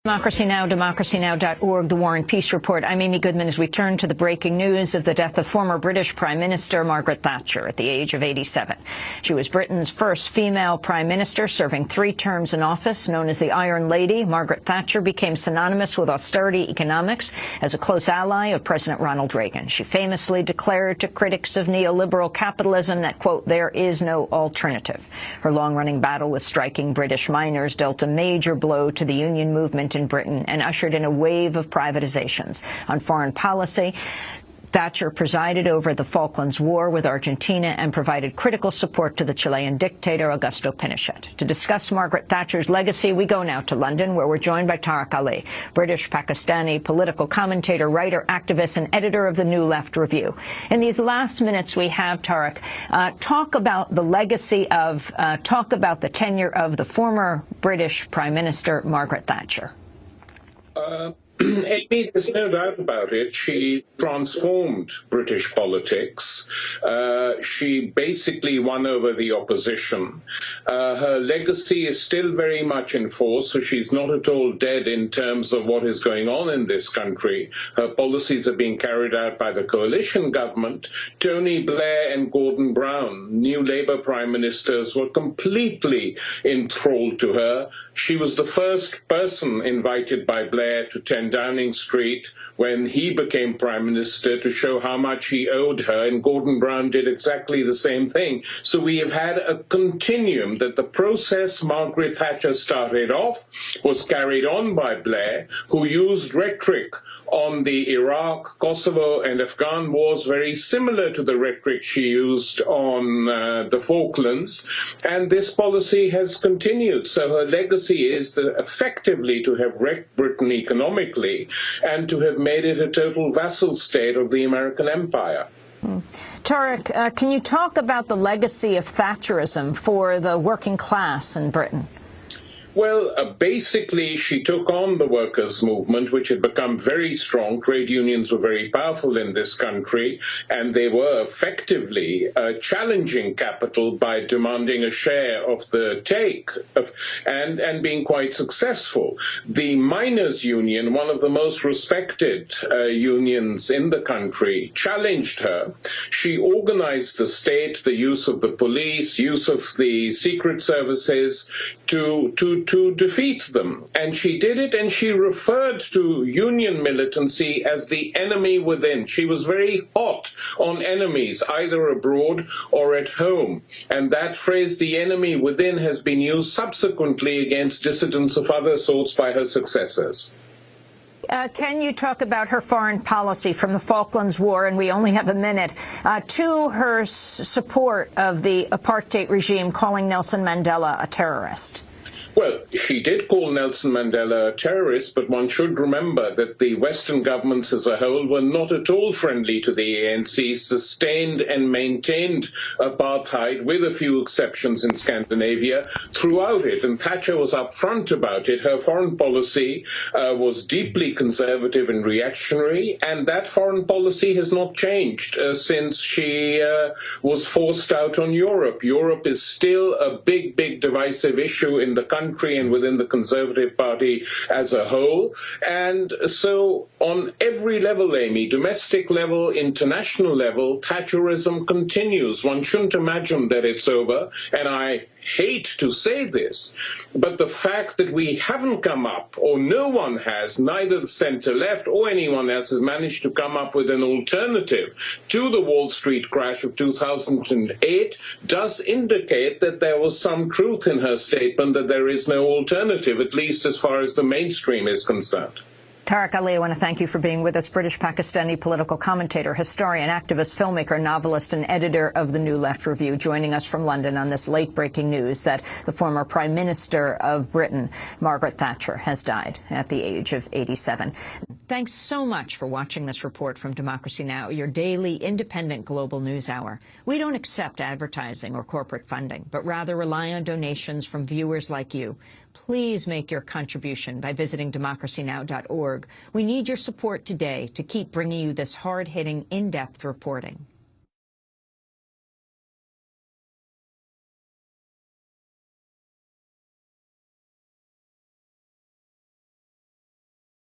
Democracynow.org, the War and Peace Report. I'm Amy Goodman as we turn to the breaking news of the death of former British Prime Minister Margaret Thatcher at the age of 87. She was Britain's first female Prime Minister, serving 3 terms in office. Known as the Iron Lady, Margaret Thatcher became synonymous with austerity economics as a close ally of President Ronald Reagan. She famously declared to critics of neoliberal capitalism that, quote, there is no alternative. Her long-running battle with striking British miners dealt a major blow to the union movement in Britain and ushered in a wave of privatizations. On foreign policy, Thatcher presided over the Falklands War with Argentina and provided critical support to the Chilean dictator Augusto Pinochet. To discuss Margaret Thatcher's legacy, we go now to London, where we're joined by Tariq Ali, British-Pakistani political commentator, writer, activist, and editor of the New Left Review. In these last minutes we have, Tariq, talk about the legacy of, talk about the tenure of the former British Prime Minister, Margaret Thatcher. Amy, there's no doubt about it. She transformed British politics. She basically won over the opposition. Her legacy is still very much in force, so she's not at all dead in terms of what is going on in this country. Her policies are being carried out by the coalition government. Tony Blair and Gordon Brown, new Labour prime ministers, were completely enthralled to her. She was the first person invited by Blair to 10 Downing Street when he became Prime Minister to show how much he owed her, and Gordon Brown did exactly the same thing. So we have had a continuum that the process Margaret Thatcher started off was carried on by Blair, who used rhetoric on the Iraq, Kosovo, and Afghan wars very similar to the rhetoric she used on the Falklands, and this policy has continued. So her legacy is effectively to have wrecked Britain economically and to have made it a total vassal state of the American empire. Tariq, can you talk about the legacy of Thatcherism for the working class in Britain? Well, basically, she took on the workers' movement, which had become very strong. Trade unions were very powerful in this country, and they were effectively challenging capital by demanding a share of the take and being quite successful. The miners' union, one of the most respected unions in the country, challenged her. She organized the state, the use of the police, use of the secret services to defeat them. And she did it, and she referred to union militancy as the enemy within. She was very hot on enemies, either abroad or at home. And that phrase, the enemy within, has been used subsequently against dissidents of other sorts by her successors. Can you talk about her foreign policy from the Falklands War, and we only have a minute, to her support of the apartheid regime, calling Nelson Mandela a terrorist? Well, she did call Nelson Mandela a terrorist, but one should remember that the Western governments as a whole were not at all friendly to the ANC, sustained and maintained apartheid, with a few exceptions in Scandinavia, throughout it. And Thatcher was upfront about it. Her foreign policy was deeply conservative and reactionary, and that foreign policy has not changed since she was forced out on Europe. Europe is still a big, big divisive issue in the country and within the Conservative Party as a whole. And so on every level, Amy, domestic level, international level, Thatcherism continues. One shouldn't imagine that it's over, and I hate to say this, but the fact that we haven't come up, or no one has, neither the centre-left or anyone else has managed to come up with an alternative to the Wall Street crash of 2008 does indicate that there was some truth in her statement that there is no alternative, at least as far as the mainstream is concerned. Tariq Ali, I want to thank you for being with us, British-Pakistani political commentator, historian, activist, filmmaker, novelist, and editor of the New Left Review, joining us from London on this late-breaking news that the former Prime Minister of Britain, Margaret Thatcher, has died at the age of 87. Thanks so much for watching this report from Democracy Now!, your daily independent global news hour. We don't accept advertising or corporate funding, but rather rely on donations from viewers like you. Please make your contribution by visiting democracynow.org. We need your support today to keep bringing you this hard-hitting, in-depth reporting.